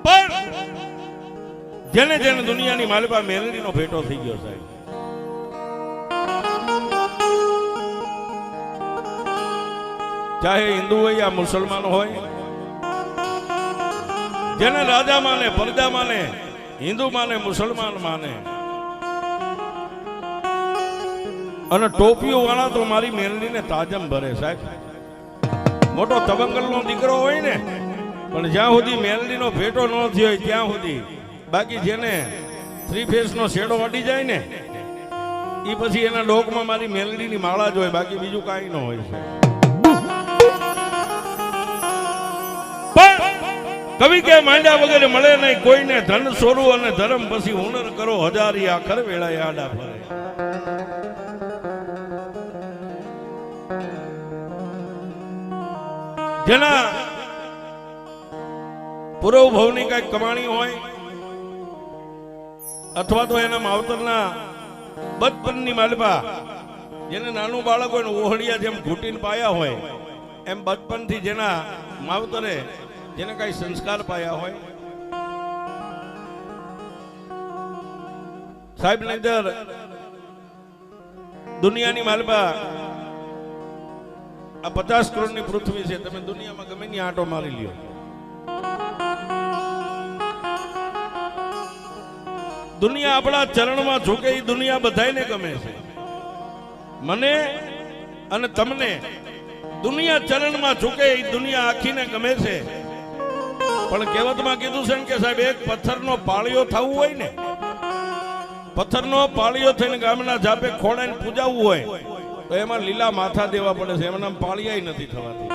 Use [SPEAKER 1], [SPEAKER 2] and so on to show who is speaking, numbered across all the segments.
[SPEAKER 1] પણ જેને જેને દુનિયાની માલપા મેલડીનો ભેટો થઈ ગયો સાહેબ, ચાહે હિન્દુ હોય યા મુસલમાન હોય, જેને રાજા માને, પ્રજા માને, હિન્દુ માને, મુસલમાન માને, અને ટોપીઓ વાળા તો મારી મેલડીને તાજમ ભરે સાહેબ. મોટો તવંગલનો દીકરો હોય ને, પણ જ્યાં સુધી મેલડીનો ભેટો ન થયો ત્યાં સુધી, બાકી જેને થ્રી ફેસનો શેડો અડી જાય ને એ પછી એના ડોકમાં મારી મેલડીની માળા જ હોય, બાકી બીજું કાંઈ ન હોય છે. કવિ કે માંડ્યા વગેરે મળે નહીં કોઈને, ધન સોરું અને ધર્મ પછી હુનર કરો હજારી, આખર વેળાએ આડા ફરે. જેના પૂર્વ ભવની કઈક કમાણી હોય, અથવા તો એના માવતરના બચપનની માલપા, જેને નાનું બાળક હોય ને ઓહળિયા જેમ ઘૂંટીને પાયા હોય, એમ બચપનથી જેના માવતરે જેને કઈ સંસ્કાર પાયા હોય સાહેબ, નહીતર દુનિયાની માલપા આ 50 કરોડની પૃથ્વી છે, તમે દુનિયામાં ગમે ની આંટો મારી લ્યો, દુનિયા આપણા ચરણમાં ઝૂકે એ દુનિયા બધાયને ગમે છે. મને અને તમને દુનિયા ચરણમાં ઝૂકે એ દુનિયા આખીને ગમે છે. પણ કહેવતમાં કીધું છે કે સાહેબ, એક પથ્થરનો પાળિયો થવું હોય ને, પથ્થરનો પાળિયો થઈને ગામના જાપે ખોડાઈને પૂજાવવું હોય તો એમાં લીલા માથા દેવા પડે છે, એમાં પાળિયાય નથી થવાતી,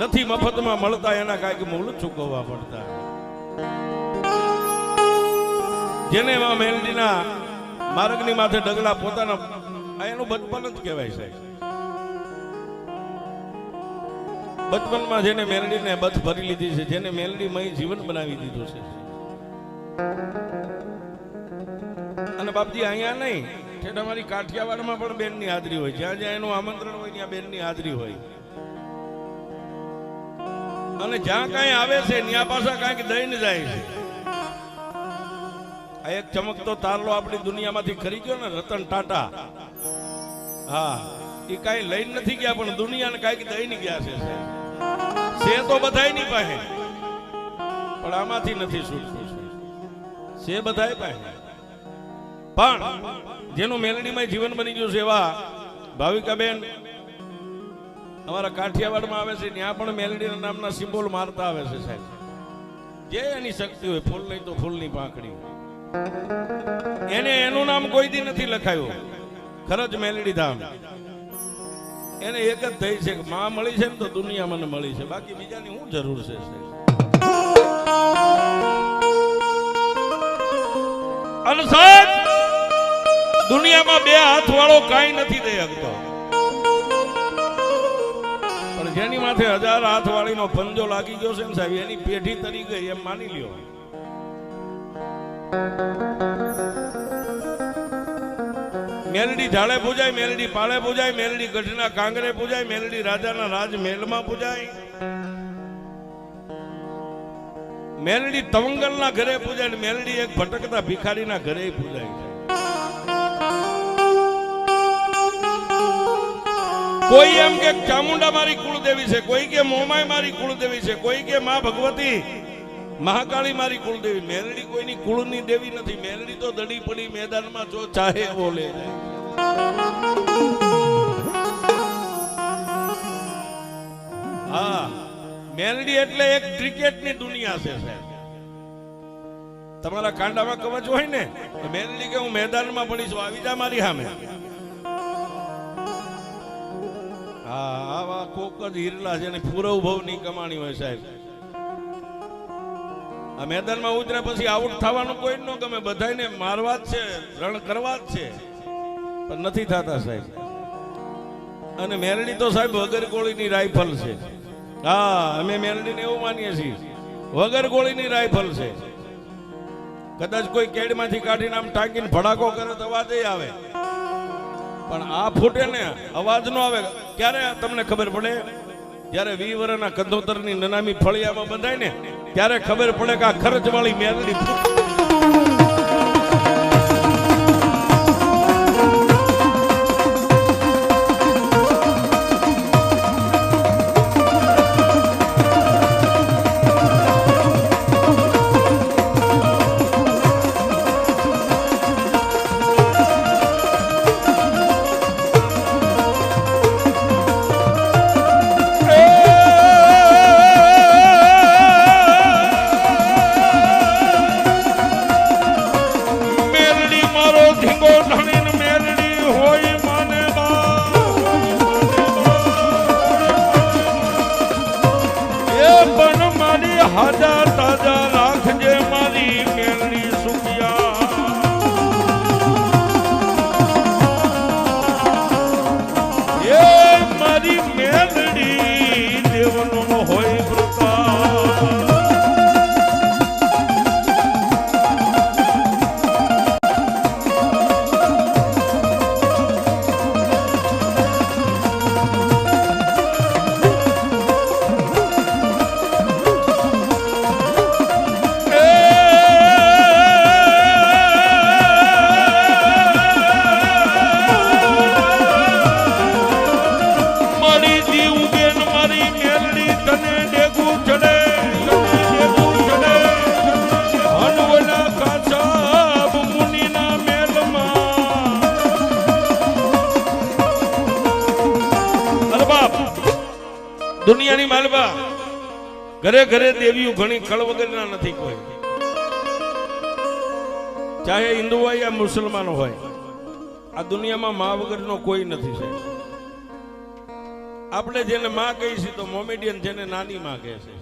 [SPEAKER 1] નથી મફતમાં મળતા, એના કાંઈક મૂળ ચૂકવવા પડતા. જેને એમાં મેલડીના માર્ગની માથે ડગલા પોતાના, એનું બચપન જ કહેવાય છે. બચપનમાં જેને મેલડીને બથ ભરી લીધી છે, જેને મેલડી મય જીવન બનાવી દીધું છે. અને બાપજી અહીંયા નહીં, ઠેઠ અમારી કાઠિયાવાડમાં પણ બેનની હાજરી હોય, જ્યાં જ્યાં એનું આમંત્રણ હોય ત્યાં બેનની હાજરી હોય, અને જ્યાં કાંઈ આવે છે ત્યાં પાછા કાંઈક દઈને જાય છે. આ એક ચમકતો તારલો આપણી દુનિયામાંથી ખરી ગયો ને, રતન ટાટા, હા, એ કાંઈ લઈને નથી ગયા, પણ દુનિયાને કાંઈક દઈને ગયા છે તો બધાયની પાસે, પણ આમાંથી નથી છૂટતું છે બધાય પાસે. પણ જેનું મેલડીમાં જીવન બની ગયું છે એવા ભાવિકાબેન અમારા કાઠિયાવાડમાં આવે છે, ત્યાં પણ મેલડીના નામના સિમ્બોલ મારતા આવે છે સાહેબ. જે એની શક્તિ હોય, ફૂલ નહીં તો ફૂલની પાંખડી, એને એનું નામ કોઈ દી નથી લખાયું, ખરજ મેલડી ધામ. એને એક જ થઈ છે કે માં મળી છે ને તો દુનિયા મને મળી છે, બાકી બીજાની શું જરૂર છે. અને સાહેબ, દુનિયામાં બે હાથ વાળો કાંઈ નથી દઈ શકતો, પણ જેની માથે 1000 હાથ વાળીનો પંજો લાગી ગયો છે ને સાહેબ, એની પેઢી તરી ગઈ એમ માની લ્યો. મેલડી ઝાડે પૂજાય, મેલડી પાળે પૂજાય, મેલડી ગઢના કાંગરે પૂજાય, મેલડી રાજાના રાજમહેલમાં પૂજાય, મેલડી તવંગલના ઘરે પૂજાય, મેલડી એક ભટકતા ભિખારીના ઘરે પૂજાય છે. કોઈ એમ કે ચામુંડા મારી કુળદેવી છે, કોઈ કે મોમાય મારી કુળદેવી છે, કોઈ કે માં ભગવતી મહાકાળી મારી કુળદેવી. મેલડી કોઈની કુળની દેવી નથી. મેલડી તો દડી પડી મેદાનમાં જો ચાહે એવો લે. હા, મેલડી એટલે એક ક્રિકેટની દુનિયા છે સાહેબ. તમારા કાંડામાં કવચ હોય ને, મેલડી કે હું મેદાનમાં પડીશું, આવી જા મારી સામે. હા, આવા કોક જ હિરલા છે ને પૂરવ ભવની કમાણી હોય સાહેબ. આ મેદાનમાં ઉતરે પછી આઉટ થવાનું કોઈ ન ગમે, બધાને મારવા જ છે, રણ કરવા જ છે, પણ નથી થતા સાહેબ. અને મેલડી તો સાહેબ વગર ગોળીની રાઇફલ છે. હા, અમે મેલડીને એવું માનીએ છીએ, વગર ગોળીની રાઇફલ છે. કદાચ કોઈ કેડમાંથી કાઢીને આમ ટાંકીને ભડાકો કરે તો અવાજ આવે, પણ આ ફૂટે ને અવાજ નો આવે. ક્યારે તમને ખબર પડે? જ્યારે 20 વર્ષના કંધોતરની નનામી ફળિયામાં બંધાય ને ત્યારે ખબર પડે કે આ ખર્ચ વાળી મેલડી હાજા તાજા રાખજે મારી મેલડી સુખિયા એ મારી મેલડી દેવનો હોય પ્રતાપ દુનિયાની માલવા ઘરે ઘરે દેવીઓ ઘણી કળ વગરના નથી કોઈ, ચાહે હિન્દુ હોય યા મુસલમાન હોય, આ દુનિયામાં મા વગરનો કોઈ નથી છે. આપણે જેને માં કહીએ છીએ તો મોમેડિયન જેને નાની માં કહે છે.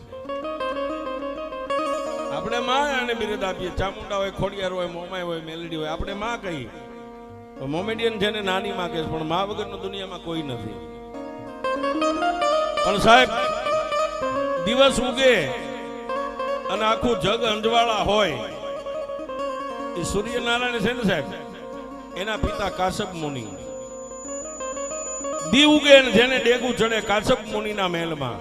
[SPEAKER 1] આપણે માં અને બિરુદ આપીએ, ચામુંડા હોય, ખોડિયાર હોય, મોમાય હોય, મેલડી હોય, આપણે માં કહીએ. મોમેડિયન જેને નાની માં કહે છે, પણ મા વગરનો દુનિયામાં કોઈ નથી. પણ સાહેબ દિવસ ઉગે અને આખું જગ અંજવાળા હોય, એ સૂર્યનારાયણ છે ને સાહેબ, એના પિતા કાશ્યપ મુનિ. દી ઉગે ને જેને ડેગું ચડે કાશ્યપ મુનિના મહેલમાં.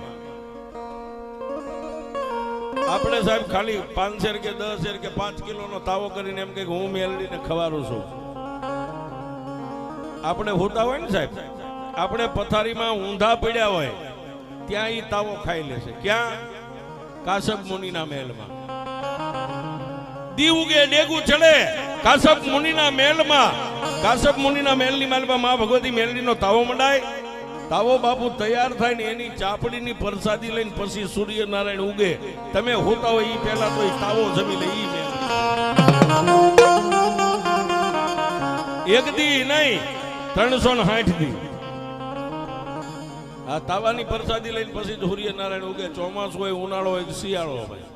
[SPEAKER 1] આપણે સાહેબ ખાલી 5 શેર કે 10 શેર કે 5 કિલોનો તાવો કરીને એમ કે હું મેલડીને ખવારું છું. આપણે હોતા હોય ને સાહેબ, આપણે પથારીમાં ઊંધા પડ્યા હોય ત્યાં ઈ તાવો ખાઈ લેશે. ક્યાં? કાશ્યપ મુનિના મહેલમાં. દી ઉગે ડેગું ચડે કાશ્યપ મુનિના મહેલમાં. કાશ્યપ મુનિના મહેલની માલમાં માં ભગવતી મેલડીનો તાવો મંડાય. તાવો બાપુ તૈયાર થાય ને એની ચાપડીની પ્રસાદી લઈને પછી સૂર્યનારાયણ ઉગે. તમે હોતા હોય ઈ પહેલા તો ઈ તાવો જમી લે. ઈ એક દી નહીં 360 દી આ તાવાની પ્રસાદી લઈને પછી સૂર્યનારાયણ ઉગે. ચોમાસું હોય, ઉનાળો હોય, શિયાળો હોય,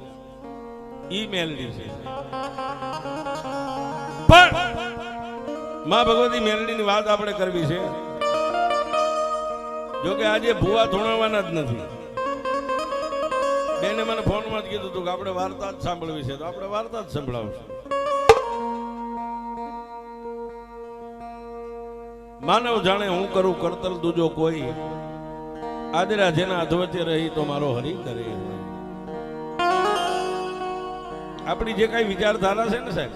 [SPEAKER 1] ઈ મેલડી છે. પણ માં ભગવતી મેલડીની વાત આપણે કરવી છે. જોકે આજે ભૂવા ધોણાવાના જ નથી. બેને મને ફોનમાં જ કીધું હતું કે આપણે વાર્તા જ સાંભળવી છે, તો આપણે વાર્તા જ સંભળાવશું. માનવ જાણે હું કરું કરતલ દૂજો કોઈ, આદરા જેના અધવચ્ચે રહી તો મારો હરી કરે. આપણી જે કઈ વિચારધારા છે ને સાહેબ,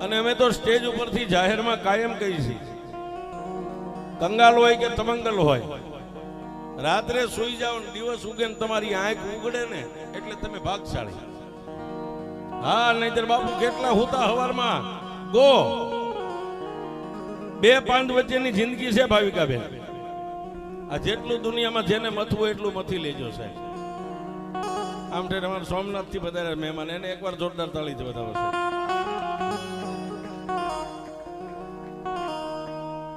[SPEAKER 1] અને અમે તો સ્ટેજ ઉપરથી જાહેરમાં કાયમ કહી છીએ, કંગાલ હોય કે તમંગલ હોય, રાત્રે સુઈ જાઓ ને દિવસ ઉગે ને તમારી આંખ ઉગડે ને એટલે તમે ભાગશાળી. હા, નહીતર બાપુ કેટલા હોતા હવારમાં ગો. 2 પાંદ વચ્ચેની જિંદગી છે ભાવિકા બેન. આ જેટલું દુનિયામાં જેને મથવું એટલું મથી લેજો સાહેબ. આમ છે અમારા સોમનાથ થી બધા મહેમાન, એને એકવાર જોરદાર તાળીથી બતાવો સાહેબ.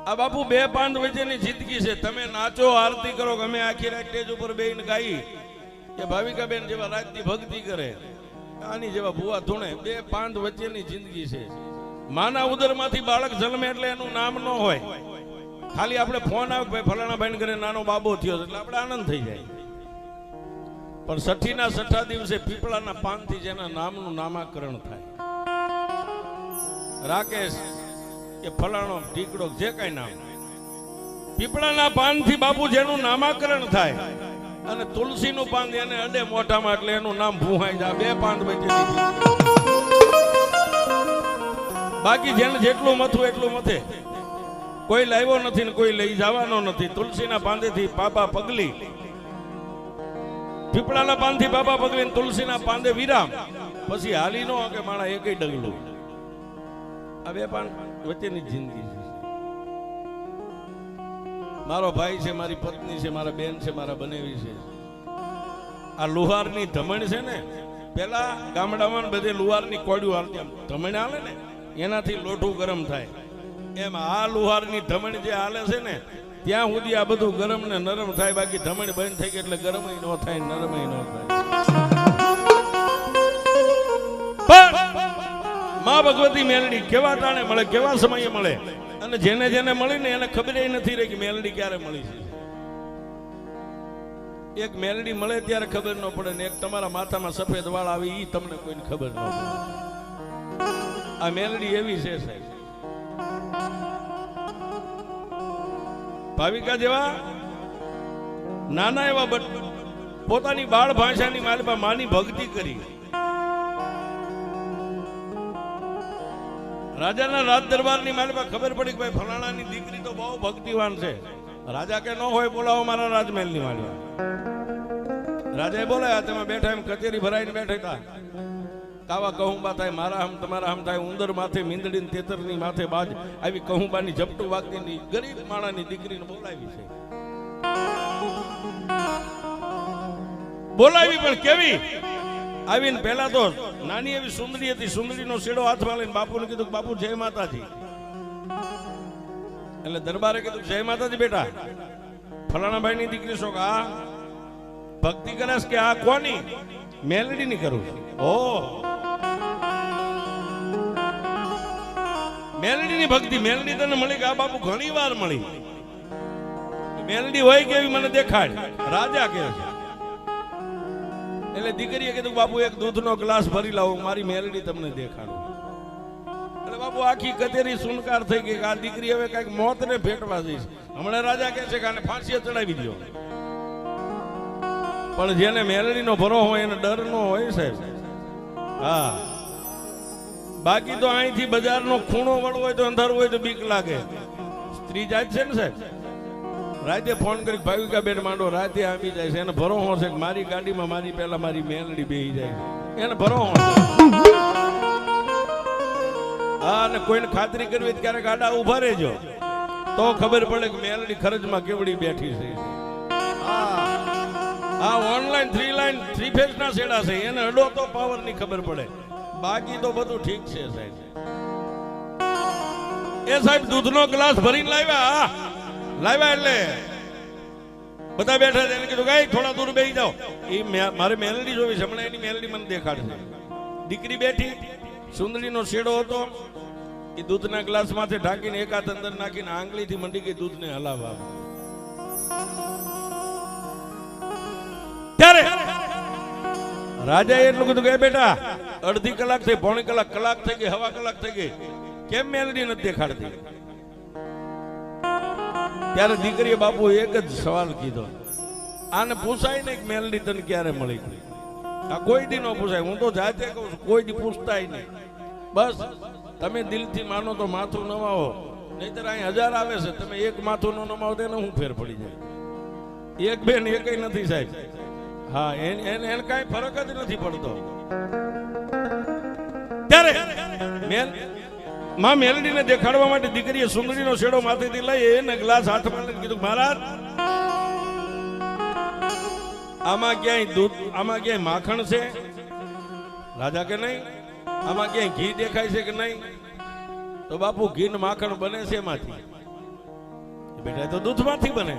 [SPEAKER 1] આ બાપુ 2 પાંદ વચ્ચેની જિંદગી છે. તમે નાચો, આરતી કરો, અમે આખી રાત સ્ટેજ ઉપર બેહીને ગાઈ કે ભાવિકા બેન જેવા રાતની ભક્તિ કરે, આની જેવા ભૂવા ધૂણે. 2 પાંદ વચ્ચેની જિંદગી છે. માના ઉદરમાંથી બાળક જન્મે એટલે એનું નામ ન હોય, ખાલી આપણે ફોન આવે ભાઈ ફલાણા ભાઈ ઘરે નાનો બાબો થયો એટલે આપણે આનંદ થઈ જાય. પણ 6 દિવસે પીપળાના પાનથી જેના નામનું નામાકરણ થાય, રાકેશ કે ફલાણો ઢીકડો જે કઈ નામ, પીપળાના પાનથી બાપુ જેનું નામાકરણ થાય અને તુલસીનું પાન એને અડે મોઢામાં એટલે એનું નામ ભૂહાઈ જાય. બે પાન વચ્ચે બાકી જેને જેટલું મથું એટલું મથે. કોઈ લાવ્યો નથી ને કોઈ લઈ જવાનો નથી. તુલસીના પાંદેથી બાબા પગલી, પીપળાના પાનથી બાબા પગલી, તુલસીના પાંદે વિરામ. પછી હાલી નો કે માણા એકય ડગલું. આ બે પાન વચ્ચેની જિંદગી છે. મારો ભાઈ છે, મારી પત્ની છે, મારા બેન છે, મારા બનેવી છે. આ લુહારની ધમણ છે ને, પેલા ગામડામાં બધે લુહારની કોડ્યું હાલતી, ધમણ હાલે ને એનાથી લોઠું ગરમ થાય. એમ આ લુહારની ધમણ જે હાલે છે ને ત્યાં સુધી આ બધું ગરમ ને નરમ થાય. બાકી ધમણ બંધ થઈ ગઈ એટલે ગરમ ન થાય, નરમ ન થાય. માં ભગવતી મેલડી કેવા ટાણે મળે, કેવા સમયે મળે, અને જેને જેને મળી ને એને ખબર નથી રહી કે મેલડી ક્યારે મળી છે. એક મેલડી મળે ત્યારે ખબર ન પડે ને એક તમારા માથામાં સફેદ વાળ આવી ઈ તમને કોઈને ખબર ન પડે. આ મેલડી એવી છે સાહેબ. ભાવિકા જેવા નાના એવા પોતાની બાળ ભાષાની માલિકા માની ભક્તિ કરી. રાજાના રાજ દરબારની માલિકા ખબર પડી કે ભાઈ ફલાણાની દીકરી તો બહુ ભક્તિવાન છે. રાજા કે ન હોય બોલાવો મારા રાજમહેલની માલિકા. રાજાએ બોલાયા, તમે બેઠા એમ કચેરી ભરાઈને બેઠા હતા. કાવા કહુંબા થાય, મારા હમ તમારા હમ થાય, ઉંદર માથે મીંદડી તેતરની માથે બાજ આવી કહુંબાની ઝપટું વાગતી ગરીબ માણાની દીકરીને બોલાવી છે. બોલાવી પણ કેવી આવીને પહેલા તો નાની એવી સુંદરી હતી. સુંદરીનો શેડો હાથમાં લઈને બાપુને કીધું કે બાપુ જય માતાજી. એટલે દરબારે કીધું જય માતાજી બેટા. ફલાણા ભાઈની દીકરી છો કે આ ભક્તિ કરેશ કે આ કોની? મેલડીની કરું. ઓ મેલડીની ભક્તિ. મેલડી તને મળી કે આ બાપુ ઘણી વાર મળી. મેલડી હોય કેવી મને દેખાડ. રાજા કે છે. એટલે દીકરીએ કીધું બાપુ એક દૂધનો ગ્લાસ ભરી લાવો, મારી મેલડી તમને દેખાડું. એટલે બાપુ આખી કચેરી સુનકાર થઈ ગઈ કે આ દીકરી હવે કઈક મોતને ભેટવા જઈશ. હમણાં રાજા કહે છે કે આને ફાંસીએ ચડાવી દો. પણ જેને મેલડીનો ભરો હોય એને ડર નો હોય સાહેબ. હા, બાકી તો અહીંથી બજારનો ખૂણો વળવો હોય તો અંધારું હોય તો બીક લાગે. સ્ત્રી જાત છે ને સાહેબ. રાતે ફોન કરી ભાવિકા બેન માંડો રાતે આવી જાય છે. એને ભરો છે કે મારી ગાડીમાં મારી પહેલા મારી મેલડી બેહી જાય. એને ભરો હા, અને કોઈને ખાતરી કરવી ક્યારેક આડા ઉભા રહેજો તો ખબર પડે કે મેલડી ખરજમાં કેવડી બેઠી છે. આ ઓનલાઈન 3 લાઈન 3 ફેઝ ના શેડા છે, એને અડો તો પાવર ની ખબર પડે. બાકી તો બધું ઠીક છે સાહેબ. એ સાહેબ દૂધનો ગ્લાસ ભરીને લાવ્યા. એટલે બધા બેઠા છે. એને કીધું કે થોડા દૂર બેસી જાઓ, એ મારે મેલડી જોવી છે. હમણાં એની મેલડી મને દેખાડશે. દીકરી બેઠી, સુંદરીનો શેડો હતો. એ દૂધના ગ્લાસ માંથી ઢાંકીને એક હાથ અંદર નાખીને આંગળીથી મંડી ગઈ દૂધને હલાવવા. ત્યારે રાજાએ એટલું કીધું કે બેટા અડધી કલાક થઈ, પોણી કલાક થઈ ગઈ, હવા કલાક થઈ ગઈ, કેમ મેલડી નથી દેખાડતી? ત્યારે દીકરીએ બાપુ એક જ સવાલ કીધો, આને પૂછાય ને કે મેલડી તને ક્યારે મળી? આ કોઈ દી ન પૂછાય. હું તો જાતે કહું છું કોઈ દી પૂછતાય નહીં. બસ તમે દિલથી માનો તો માથું નમાવો, નહીતર અહીં 1000 આવે છે. તમે એક માથું ન નમાવો તેને હું ફેર પડી જાય. એક બેન એકય નથી સાહેબ. હા, એને કઈ ફરક જ નથી પડતો. ત્યારે માં મેલડીને દેખાડવા માટે દીકરીએ સુંદરીનો શેડો માથેથી લઈ એને ગ્લાસ હાથમાં લઈને કીધું મહારાજ આમાં ક્યાંય દૂધ, આમાં ક્યાંય માખણ છે? રાજા કે નહીં. આમાં ક્યાંય ઘી દેખાય છે કે નહીં? તો બાપુ ઘી ને માખણ બને છે એમાંથી. બેટા તો દૂધમાંથી બને.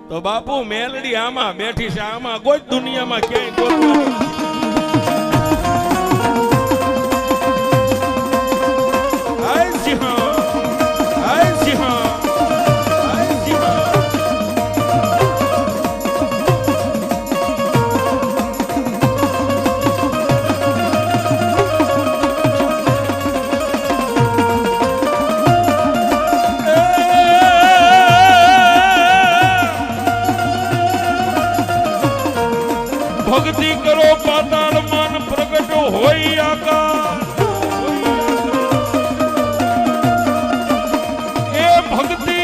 [SPEAKER 1] તો બાપુ મેલડી આમાં બેઠી છે. આમાં કોઈ દુનિયામાં ક્યાંય ભક્તિ કરો પાતાળ મન પ્રગટ હોય આકાશ એ ભક્તિ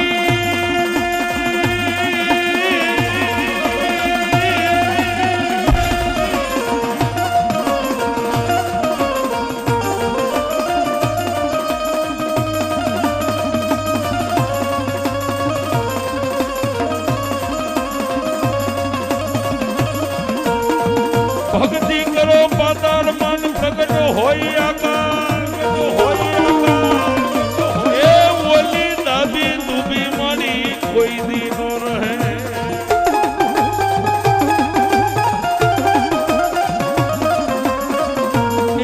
[SPEAKER 1] ભક્તિ કરો પાતાળ મન પ્રગટ હોય આકાશ એ ઓલી દાબી ડૂબી મારી કોઈ દી નો રહે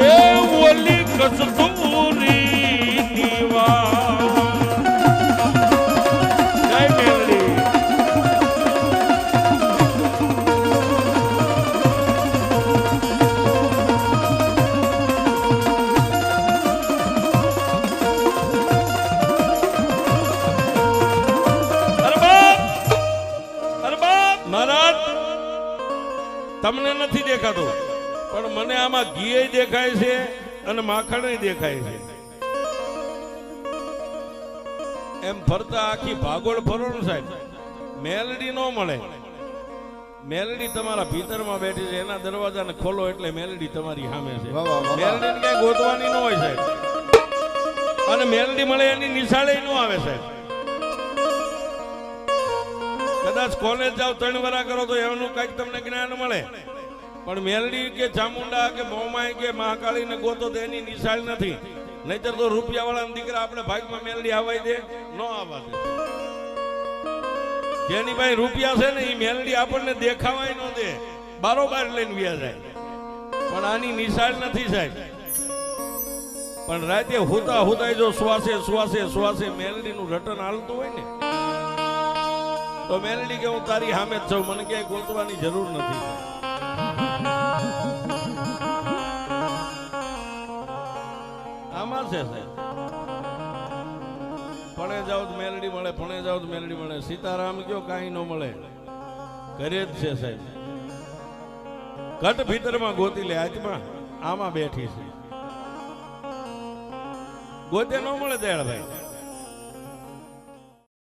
[SPEAKER 1] એ ઓલી કસ્તુરી દીવા જય મેલડી મહારાજ તમને નથી દેખાતું પણ મને આમાં ઘી દેખાય છે અને માખણ દેખાય છે એમ ફરતા આખી ભાગોળ ફરો ને સાહેબ મેલડી નો મળે મેલડી તમારા ભીતરમાં બેઠી છે એના દરવાજાને ખોલો એટલે મેલડી તમારી સામે છે મેલડી ક્યાંય ગોતવાની ન હોય સાહેબ અને મેલડી મળે એની નિશાળે ન આવે સાહેબ કદાચ કોલેજ જાવ 3 વર્ષ કરો તો એનું કઈક તમને જ્ઞાન મળે પણ મેલડી કે ચામુંડા કે મોમાઈ કે મહાકાળી ને ગોતો તો એની નિશાળ નથી નહીતર તો રૂપિયા વાળા દીકરા આપણે ભાગમાં મેલડી આવાઈ દે ન આવવા દે જેની ભાઈ રૂપિયા છે ને એ મેલડી આપણને દેખાવાય ન દે બારોબાર લઈને વ્યા જાય પણ આની નિશાળ નથી સાહેબ પણ રાતે હુતા હુતાય જો શ્વાસે શ્વાસે શ્વાસે મેલડી નું રટન હાલતું હોય ને તો મેલડી કે હું તારી સામે જ છું મને ક્યાંય ગોતવાની જરૂર નથી આમાં છે સાહેબ ભણે જાવ તો મેલડી મળે ભણે જાવ તો મેલડી મળે સીતારામ કયો કાંઈ ન મળે ઘરે જ છે સાહેબ ઘટ ભીતરમાં ગોતી લે આત્મા આમાં બેઠી છે ગોતે ન મળે દયાળ ભાઈ